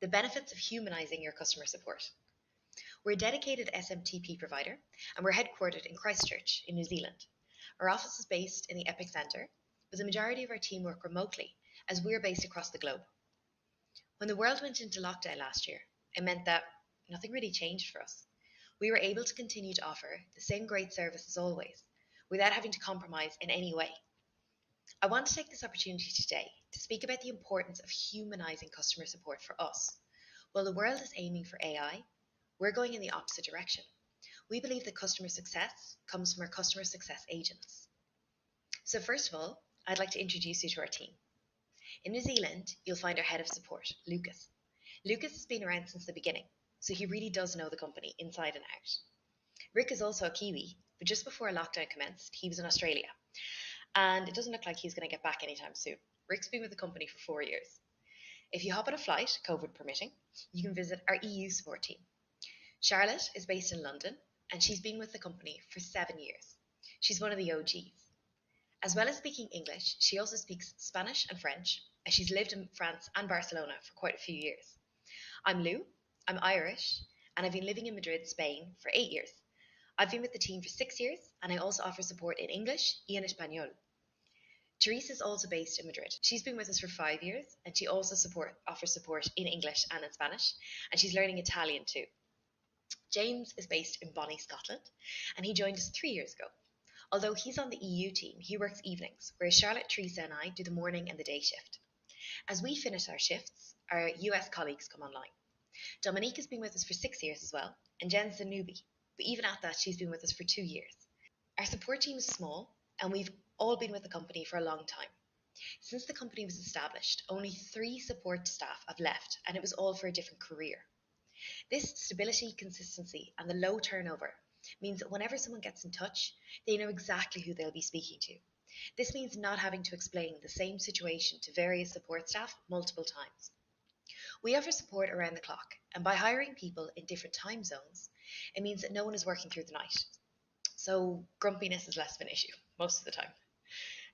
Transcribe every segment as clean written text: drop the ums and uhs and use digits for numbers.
the benefits of humanising your customer support. We're a dedicated SMTP provider, and we're headquartered in Christchurch in New Zealand. Our office is based in the Epic Centre, but the majority of our team work remotely as we're based across the globe. When the world went into lockdown last year, it meant that nothing really changed for us. We were able to continue to offer the same great service as always, without having to compromise in any way. I want to take this opportunity today to speak about the importance of humanising customer support for us. While the world is aiming for AI, we're going in the opposite direction. We believe that customer success comes from our customer success agents. So first of all, I'd like to introduce you to our team. In New Zealand, you'll find our head of support, Lucas. Lucas has been around since the beginning, so he really does know the company inside and out. Rick is also a Kiwi, but just before lockdown commenced, he was in Australia. And it doesn't look like he's going to get back anytime soon. Rick's been with the company for 4 years. If you hop on a flight, COVID permitting, you can visit our EU support team. Charlotte is based in London, and she's been with the company for 7 years. She's one of the OGs. As well as speaking English, she also speaks Spanish and French, and she's lived in France and Barcelona for quite a few years. I'm Lou, I'm Irish, and I've been living in Madrid, Spain for 8 years. I've been with the team for 6 years, and I also offer support in English y en español. Teresa is also based in Madrid. She's been with us for 5 years, and she also offers support in English and in Spanish, and she's learning Italian too. James is based in Bonnie, Scotland, and he joined us 3 years ago. Although he's on the EU team, he works evenings, whereas Charlotte, Teresa and I do the morning and the day shift. As we finish our shifts, our US colleagues come online. Dominique has been with us for 6 years as well, and Jen's the newbie, but even at that, she's been with us for 2 years. Our support team is small, and we've all been with the company for a long time. Since the company was established, only 3 support staff have left, and it was all for a different career. This stability, consistency, and the low turnover means that whenever someone gets in touch, they know exactly who they'll be speaking to. This means not having to explain the same situation to various support staff multiple times. We offer support around the clock, and by hiring people in different time zones, it means that no one is working through the night. So grumpiness is less of an issue most of the time.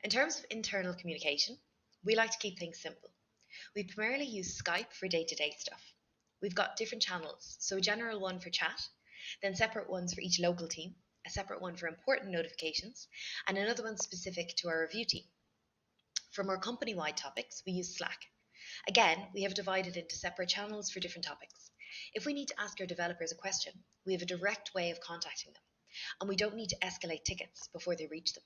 In terms of internal communication, we like to keep things simple. We primarily use Skype for day-to-day stuff. We've got different channels, so a general one for chat, then separate ones for each local team, a separate one for important notifications, and another one specific to our review team. For more company-wide topics, we use Slack. Again, we have divided into separate channels for different topics. If we need to ask our developers a question, we have a direct way of contacting them, and we don't need to escalate tickets before they reach them.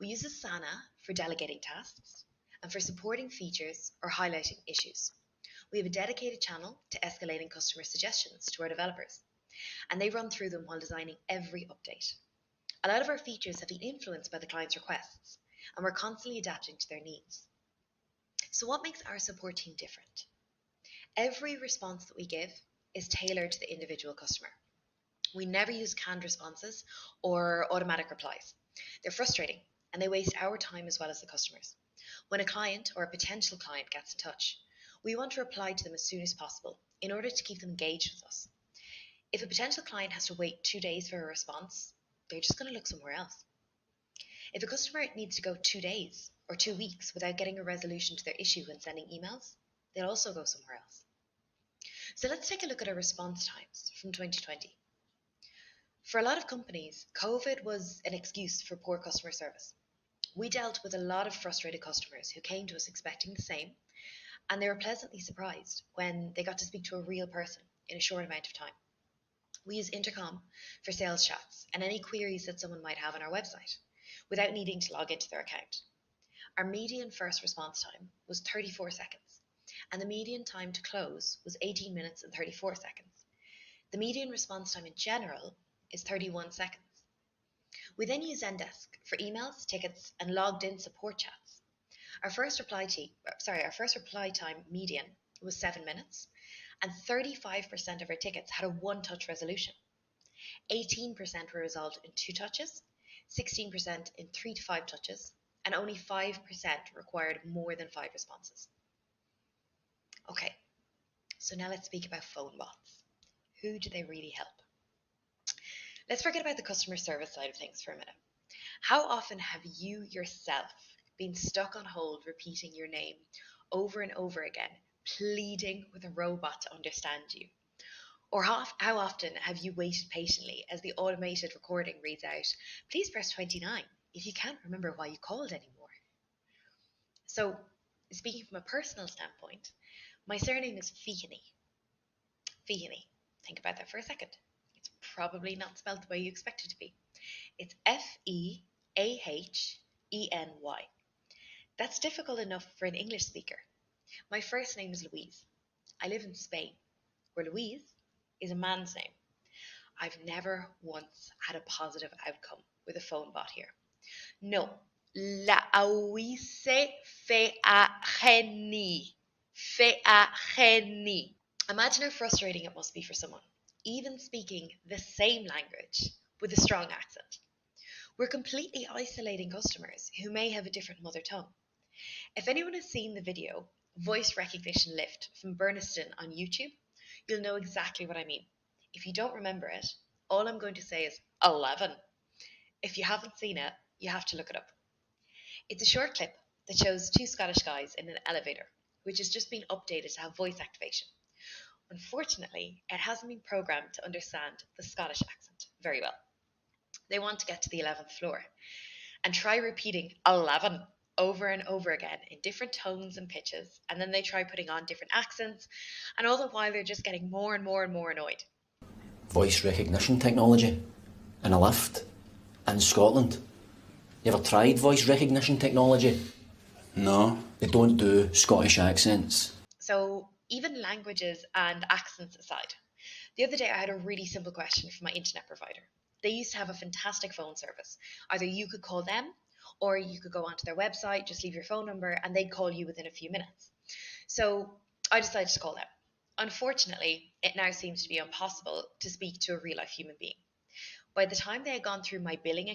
We use Asana for delegating tasks and for supporting features or highlighting issues. We have a dedicated channel to escalating customer suggestions to our developers, and they run through them while designing every update. A lot of our features have been influenced by the client's requests, and we're constantly adapting to their needs. So what makes our support team different? Every response that we give is tailored to the individual customer. We never use canned responses or automatic replies. They're frustrating, and they waste our time as well as the customers. When a client or a potential client gets in touch, we want to reply to them as soon as possible in order to keep them engaged with us. If a potential client has to wait 2 days for a response, they're just going to look somewhere else. If a customer needs to go 2 days or 2 weeks without getting a resolution to their issue when sending emails, they'll also go somewhere else. So let's take a look at our response times from 2020. For a lot of companies, COVID was an excuse for poor customer service. We dealt with a lot of frustrated customers who came to us expecting the same, and they were pleasantly surprised when they got to speak to a real person in a short amount of time. We use intercom for sales chats and any queries that someone might have on our website without needing to log into their account. Our median first response time was 34 seconds, and the median time to close was 18 minutes and 34 seconds. The median response time in general is 31 seconds. We then use Zendesk for emails, tickets, and logged-in support chats. Our first reply time median was 7 minutes, and 35% of our tickets had a one-touch resolution. 18% were resolved in 2 touches, 16% in 3 to 5 touches, and only 5% required more than 5 responses. Okay, so now let's speak about phone bots. Who do they really help? Let's forget about the customer service side of things for a minute. How often have you yourself been stuck on hold repeating your name over and over again pleading with a robot to understand you? Or how often have you waited patiently as the automated recording reads out, please press 29 if you can't remember why you called anymore? So, speaking from a personal standpoint, my surname is Fihany. Fihany. Think about that for a second. It's probably not spelled the way you expect it to be. It's Feaheny. That's difficult enough for an English speaker. My first name is Louise. I live in Spain, where Louise is a man's name. I've never once had a positive outcome with a phone bot here. No, Louise Feaheny. Feaheny. Imagine how frustrating it must be for someone, even speaking the same language with a strong accent. We're completely isolating customers who may have a different mother tongue. If anyone has seen the video Voice Recognition Lift from Burniston on YouTube, you'll know exactly what I mean. If you don't remember it, all I'm going to say is 11. If you haven't seen it, you have to look it up. It's a short clip that shows two Scottish guys in an elevator, which has just been updated to have voice activation. Unfortunately, it hasn't been programmed to understand the Scottish accent very well. They want to get to the 11th floor and try repeating 11 over and over again in different tones and pitches, and then they try putting on different accents, and all the while they're just getting more and more and more annoyed. Voice recognition technology in a lift in Scotland. You ever tried voice recognition technology? No. They don't do Scottish accents. So even languages and accents aside, the other day I had a really simple question from my internet provider. They used to have a fantastic phone service. Either you could call them or you could go onto their website, just leave your phone number, and they'd call you within a few minutes. So I decided to call them. Unfortunately, it now seems to be impossible to speak to a real life human being. By the time they had gone through my billing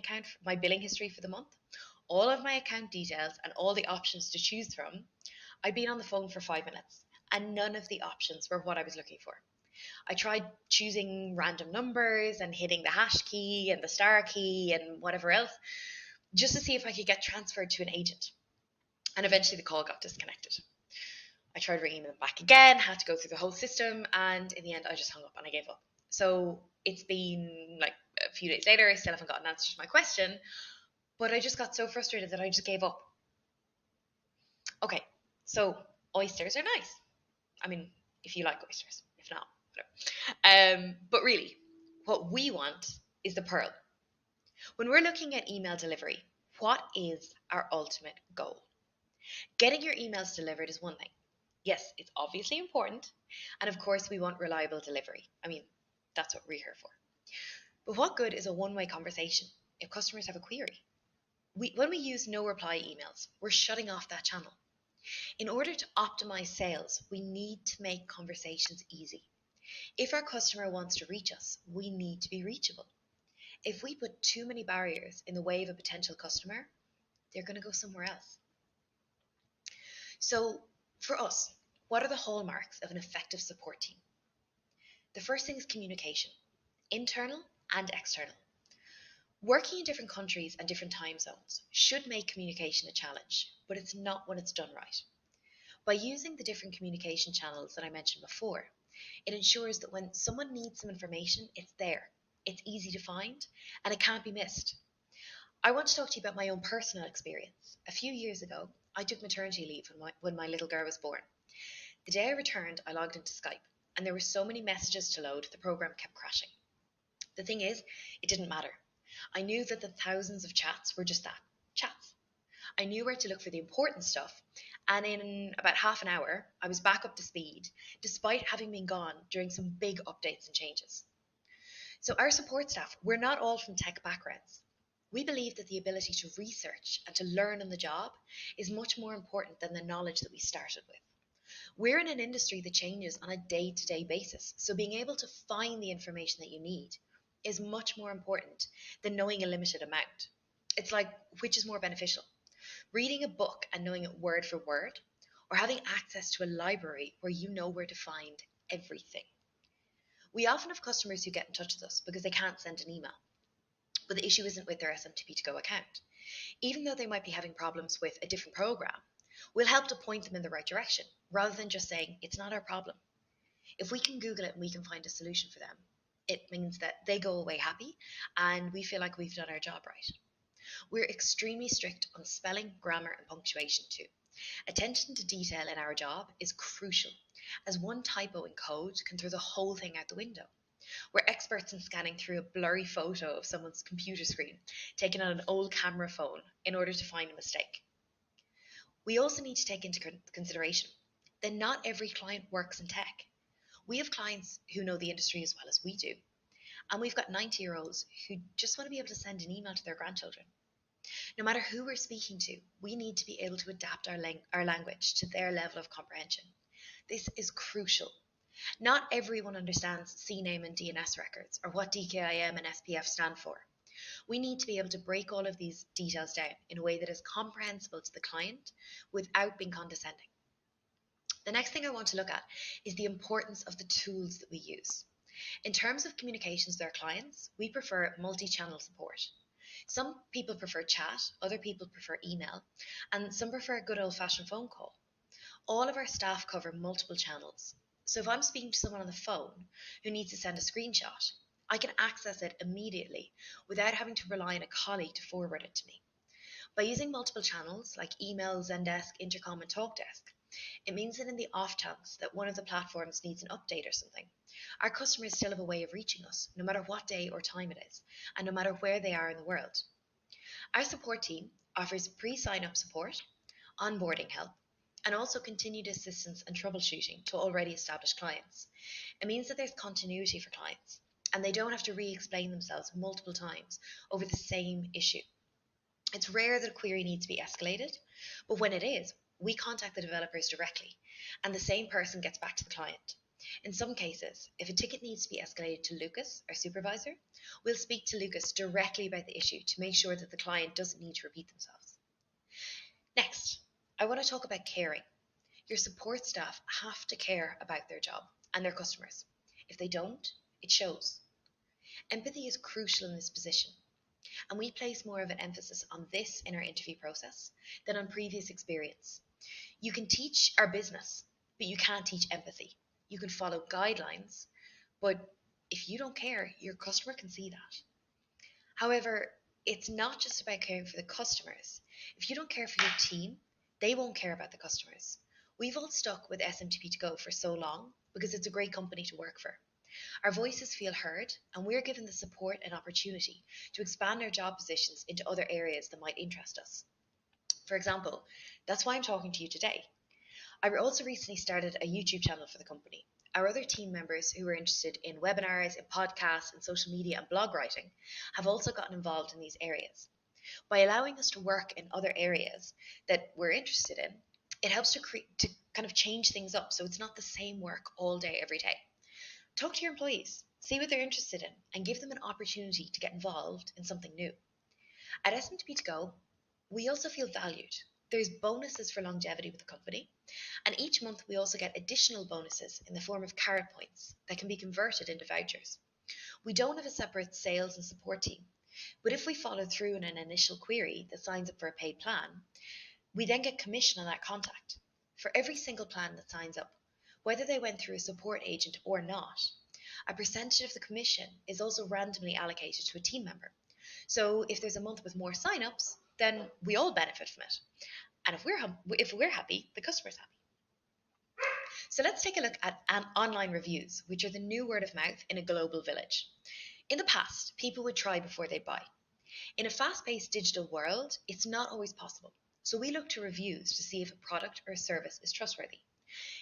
history for the month, all of my account details and all the options to choose from, I'd been on the phone for 5 minutes, and none of the options were what I was looking for. I tried choosing random numbers and hitting the hash key and the star key and whatever else, just to see if I could get transferred to an agent. And eventually the call got disconnected. I tried ringing them back again, had to go through the whole system, and in the end I just hung up and I gave up. So it's been like a few days later, I still haven't got an answer to my question, but I just got so frustrated that I just gave up. Okay, so oysters are nice. I mean, if you like oysters. If not, whatever. But really, what we want is the pearl. When we're looking at email delivery, what is our ultimate goal? Getting your emails delivered is one thing. Yes, it's obviously important. And of course, we want reliable delivery. I mean, that's what we're here for. But what good is a one-way conversation if customers have a query? When we use no reply emails, we're shutting off that channel. In order to optimize sales, we need to make conversations easy. If our customer wants to reach us, we need to be reachable. If we put too many barriers in the way of a potential customer, they're going to go somewhere else. So for us, what are the hallmarks of an effective support team? The first thing is communication, internal and external. Working in different countries and different time zones should make communication a challenge, but it's not when it's done right. By using the different communication channels that I mentioned before, it ensures that when someone needs some information, it's there, it's easy to find, and it can't be missed. I want to talk to you about my own personal experience. A few years ago, I took maternity leave when my little girl was born. The day I returned, I logged into Skype, and there were so many messages to load, the program kept crashing. The thing is, it didn't matter. I knew that the thousands of chats were just that, chats. I knew where to look for the important stuff, and in about half an hour, I was back up to speed, despite having been gone during some big updates and changes. So our support staff, we're not all from tech backgrounds. We believe that the ability to research and to learn on the job is much more important than the knowledge that we started with. We're in an industry that changes on a day-to-day basis, so being able to find the information that you need is much more important than knowing a limited amount. It's like, which is more beneficial? Reading a book and knowing it word for word, or having access to a library where you know where to find everything? We often have customers who get in touch with us because they can't send an email, but the issue isn't with their SMTP2GO account. Even though they might be having problems with a different program, We'll help to point them in the right direction, rather than just saying, it's not our problem. If we can Google it and we can find a solution for them, it means that they go away happy and we feel like we've done our job right. We're extremely strict on spelling, grammar, and punctuation too. Attention to detail in our job is crucial, as one typo in code can throw the whole thing out the window. We're experts in scanning through a blurry photo of someone's computer screen, taken on an old camera phone, in order to find a mistake. We also need to take into consideration that not every client works in tech. We have clients who know the industry as well as we do, and we've got 90-year-olds who just want to be able to send an email to their grandchildren. No matter who we're speaking to, we need to be able to adapt our language to their level of comprehension. This is crucial. Not everyone understands CNAME and DNS records, or what DKIM and SPF stand for. We need to be able to break all of these details down in a way that is comprehensible to the client without being condescending. The next thing I want to look at is the importance of the tools that we use. In terms of communications with our clients, we prefer multi-channel support. Some people prefer chat, other people prefer email, and some prefer a good old-fashioned phone call. All of our staff cover multiple channels. So if I'm speaking to someone on the phone who needs to send a screenshot, I can access it immediately without having to rely on a colleague to forward it to me. By using multiple channels like email, Zendesk, Intercom, and TalkDesk, it means that in the off chance that one of the platforms needs an update or something, our customers still have a way of reaching us, no matter what day or time it is, and no matter where they are in the world. Our support team offers pre-sign-up support, onboarding help, and also continued assistance and troubleshooting to already established clients. It means that there's continuity for clients, and they don't have to re-explain themselves multiple times over the same issue. It's rare that a query needs to be escalated, but when it is, we contact the developers directly, and the same person gets back to the client. In some cases, if a ticket needs to be escalated to Lucas, our supervisor, we'll speak to Lucas directly about the issue to make sure that the client doesn't need to repeat themselves. Next, I want to talk about caring. Your support staff have to care about their job and their customers. If they don't, it shows. Empathy is crucial in this position, and we place more of an emphasis on this in our interview process than on previous experience. You can teach our business, but you can't teach empathy. You can follow guidelines, but if you don't care, your customer can see that. However, it's not just about caring for the customers. If you don't care for your team, they won't care about the customers. We've all stuck with SMTP2GO for so long because it's a great company to work for. Our voices feel heard, and we're given the support and opportunity to expand our job positions into other areas that might interest us. For example, that's why I'm talking to you today. I also recently started a YouTube channel for the company. Our other team members who are interested in webinars, in podcasts, in social media and blog writing have also gotten involved in these areas. By allowing us to work in other areas that we're interested in, it helps to kind of change things up so it's not the same work all day, every day. Talk to your employees, see what they're interested in, and give them an opportunity to get involved in something new. At SMTP2GO, we also feel valued. There's bonuses for longevity with the company, and each month we also get additional bonuses in the form of carrot points that can be converted into vouchers. We don't have a separate sales and support team, but if we follow through on an initial query that signs up for a paid plan, we then get commission on that contact. For every single plan that signs up, whether they went through a support agent or not, a percentage of the commission is also randomly allocated to a team member. So if there's a month with more sign-ups, then we all benefit from it. And if we're happy, the customer's happy. So let's take a look at online reviews, which are the new word of mouth in a global village. In the past, people would try before they buy. In a fast-paced digital world, it's not always possible. So we look to reviews to see if a product or a service is trustworthy.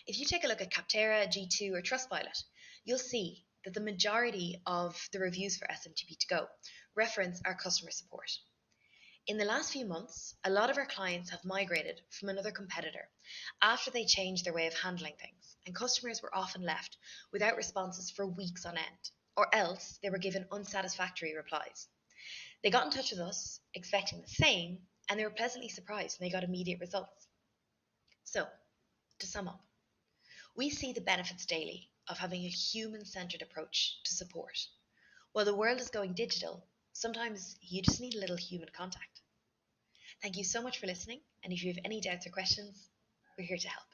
If you take a look at Capterra, G2, or Trustpilot, you'll see that the majority of the reviews for SMTP2GO reference our customer support. In the last few months, a lot of our clients have migrated from another competitor after they changed their way of handling things, and customers were often left without responses for weeks on end, or else they were given unsatisfactory replies. They got in touch with us expecting the same, and they were pleasantly surprised when they got immediate results. So, to sum up, we see the benefits daily of having a human-centered approach to support. While the world is going digital, sometimes you just need a little human contact. Thank you so much for listening, And if you have any doubts or questions, we're here to help.